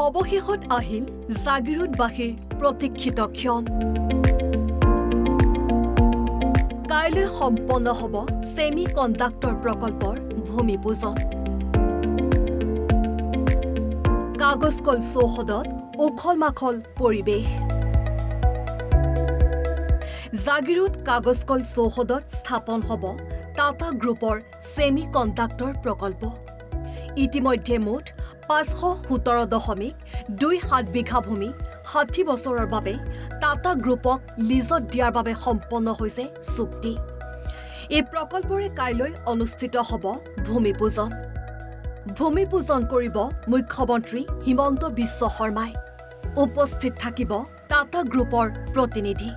অৱশেষত আহিল জাগিৰোডবাসীৰ প্ৰতীক্ষিত ক্ষণ। কাইলৈ সম্পন্ন হ'ব ছেমি কণ্ডাক্টৰ প্ৰকল্পৰ ভূমিপূজন। কাগজকল চৌহদত উখল-মাখল পৰিৱেশ। জাগিৰোড কাগজকল চৌহদত স্থাপন হ'ব টাটা গ্ৰুপৰ ছেমি কণ্ডাক্টৰ প্ৰকল্প। ইতিমধ্যে মুঠ ৫১৭.২৭ বিঘা ভূমি ৬০ বছৰৰ বাবে টাটা গ্ৰুপক লিজত দিয়াৰ বাবে সম্পন্ন হৈছে চুক্তি। এই প্ৰকল্পৰে কাইলৈ অনুষ্ঠিত হ'ব ভূমিপূজন। ভূমিপূজন কৰিব মুখ্যমন্ত্ৰী হিমন্ত বিশ্ব শৰ্মাই। উপস্থিত থাকিব টাটা গ্ৰুপৰ প্ৰতিনিধি।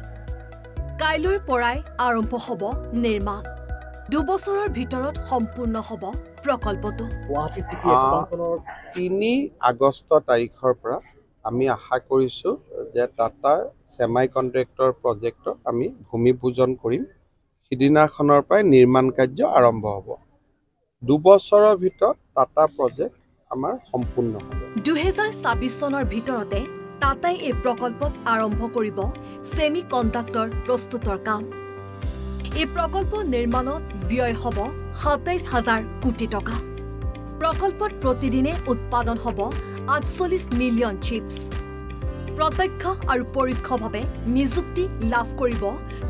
কাইলৈৰ পৰাই আৰম্ভ হ'ব নিৰ্মাণ। ২ বছৰৰ ভিতৰত সম্পূৰ্ণ হ'ব প্ৰকল্পটো। ৩ আগষ্ট তাৰিখৰ পৰা আমি আশা কৰিছোঁ যে টাটাৰ ছেমি কণ্ডাক্টৰ প্ৰজেক্টত আমি ভূমিপূজন কৰিম। সিদিনাখনৰ পৰাই নিৰ্মাণ কাৰ্য আৰম্ভ হ'ব। ২ বছৰৰ ভিতৰত টাটা প্ৰজেক্ট আমাৰ সম্পূৰ্ণ হ'ব। ২০২৬ চনৰ ভিতৰতে টাটাই এই প্ৰকল্পত আৰম্ভ কৰিব ছেমি কণ্ডাক্টৰ প্ৰস্তুতৰ কাম। এই প্ৰকল্প নিৰ্মাণত ব্যয় হ'ব ২৭,০০০ কোটি টকা। প্ৰকল্পত প্ৰতিদিনে উৎপাদন হ'ব ৪৮ মিলিয়ন চিপছ। প্ৰত্যক্ষ আৰু পৰোক্ষভাৱে নিযুক্তি লাভ কৰিব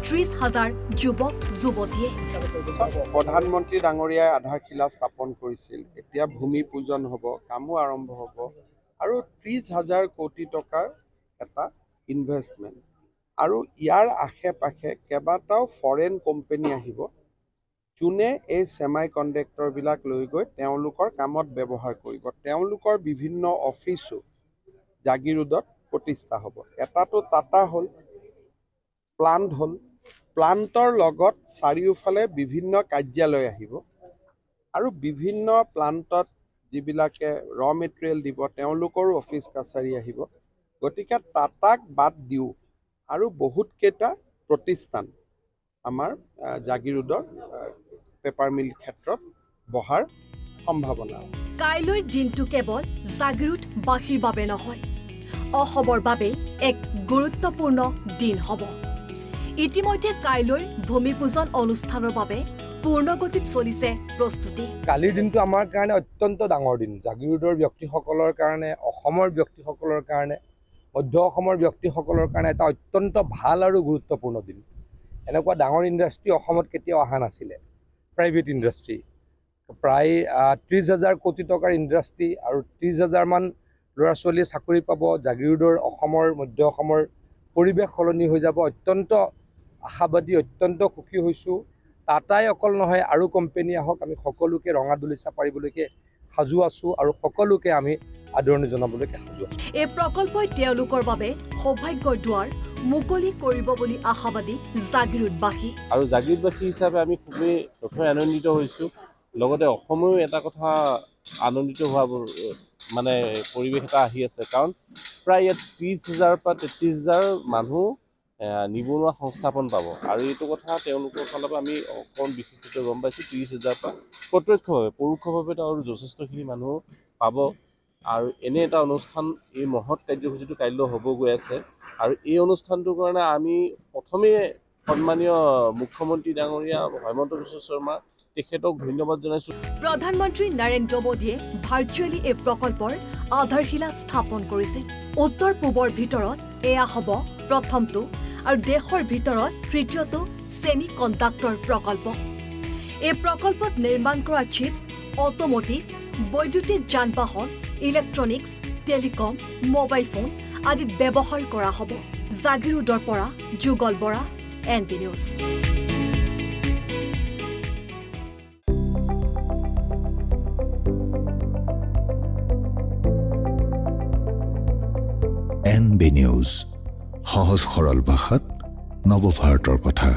৩০,০০০ যুৱক-যুৱতীয়ে। প্ৰধানমন্ত্ৰী ডাঙৰীয়াই আধাৰশিলা স্থাপন কৰিছিল। এতিয়া ভূমিপূজন হ'ব, কামো আৰম্ভ হ'ব আৰু ৩০,০০০ কোটি টকাৰ এটা ইনভেষ্টমেণ্ট। আৰু ইয়াৰ আশে-পাশে কেইবাটাও ফৰেন কোম্পানী আহিব, যোনে এই ছেমি কণ্ডাক্টৰবিলাক লৈ গৈ তেওঁলোকৰ কামত ব্যৱহাৰ কৰিব। তেওঁলোকৰ বিভিন্ন অফিচো জাগিৰোডত প্ৰতিষ্ঠা হ'ব। এটাটো টাটা হ'ল, প্লাণ্ট হ'ল, প্লাণ্টৰ লগত চাৰিওফালে বিভিন্ন কাৰ্যালয় আহিব আৰু বিভিন্ন প্লাণ্টত যিবিলাকে ৰ মেটেৰিয়েল দিব তেওঁলোকৰো অফিচ কাছাৰী আহিব। গতিকে টাটাক বাদ দিওঁ আৰু বহুতকেইটা প্ৰতিষ্ঠান আমাৰ জাগিৰোডৰ পেপাৰ মিল ক্ষেত্ৰত বহাৰ সম্ভাৱনা আছে। কাইলৈৰ দিনটো কেৱল জাগিৰোডবাসীৰ বাবে নহয়, অসমৰ বাবে এক গুৰুত্বপূৰ্ণ দিন হ'ব। ইতিমধ্যে কাইলৈৰ ভূমিপূজন অনুষ্ঠানৰ বাবে পূৰ্ণগতিত চলিছে প্ৰস্তুতি। কালিৰ দিনটো আমাৰ কাৰণে অত্যন্ত ডাঙৰ দিন। জাগিৰোডৰ ব্যক্তিসকলৰ কাৰণে, অসমৰ ব্যক্তিসকলৰ কাৰণে, মধ্য অসমৰ ব্যক্তিসকলৰ কাৰণে এটা অত্যন্ত ভাল আৰু গুৰুত্বপূৰ্ণ দিন। এনেকুৱা ডাঙৰ ইণ্ডাষ্ট্ৰী অসমত কেতিয়াও অহা নাছিলে। প্ৰাইভেট ইণ্ডাষ্ট্ৰী প্ৰায় ৩০,০০০ কোটি টকাৰ ইণ্ডাষ্ট্ৰী আৰু ৩০,০০০ মান ল'ৰা ছোৱালীয়ে চাকৰি পাব। জাগিৰোডৰ অসমৰ, মধ্য অসমৰ পৰিৱেশ সলনি হৈ যাব। অত্যন্ত আশাবাদী, অত্যন্ত সুখী হৈছোঁ। টাটাই অকল নহয়, আৰু কোম্পানী আহক, আমি সকলোকে ৰঙা দলিচা পাৰিবলৈকে সাজু আছোঁ আৰু সকলোকে আমি আদৰণি জনাবলৈকে সাজু আছোঁ। এই প্ৰকল্পই তেওঁলোকৰ বাবে সৌভাগ্যৰ দুৱাৰ মুকলি কৰিব বুলি আশাবাদী জাগিৰোডবাসী। আৰু জাগিৰোডবাসী হিচাপে আমি খুবেই নথৈ আনন্দিত হৈছোঁ। লগতে অসমেও এটা কথা আনন্দিত হোৱা মানে পৰিৱেশ এটা আহি আছে, কাৰণ প্ৰায় ইয়াত ৩০,০০০ পৰা ৩৩,০০০ মানুহ নিবনুৱা সংস্থাপন পাব। আৰু এইটো কথা তেওঁলোকৰ ফালৰ পৰা আমি অকণ বিশেষভাৱে গম পাইছোঁ। ৩০,০০০ পৰা প্ৰত্যক্ষভাৱে, পৰোক্ষভাৱে আৰু যথেষ্টখিনি মানুহ পাব। আৰু এনে এটা অনুষ্ঠান, এই মহৎ কাৰ্যসূচীটো কাইলৈ হ'ব গৈ আছে। আৰু এই অনুষ্ঠানটোৰ কাৰণে আমি প্ৰথমেই সন্মানীয় মুখ্যমন্ত্ৰী ডাঙৰীয়া হিমন্ত বিশ্ব শৰ্মা তেখেতক ধন্যবাদ জনাইছোঁ। প্ৰধানমন্ত্ৰী নৰেন্দ্ৰ মোদীয়ে ভাৰ্চুৱেলি এই প্ৰকল্পৰ আধাৰশিলা স্থাপন কৰিছিল। উত্তৰ পূবৰ ভিতৰত এয়া হ'ব প্ৰথমটো আৰু দেশৰ ভিতৰত তৃতীয়টো ছেমি কণ্ডাক্টৰ প্ৰকল্প। এই প্ৰকল্পত নিৰ্মাণ কৰা চিপছ অটোমোটিভ, বৈদ্যুতিক যান বাহন, ইলেক্ট্ৰনিক্স, টেলিকম, মোবাইল ফোন আদিত ব্যৱহাৰ কৰা হ'ব। জাগিৰোডৰ পৰা Jugal Bora, NB news. NB news, সহজ সৰল ভাষাত নৱভাৰতৰ কথা।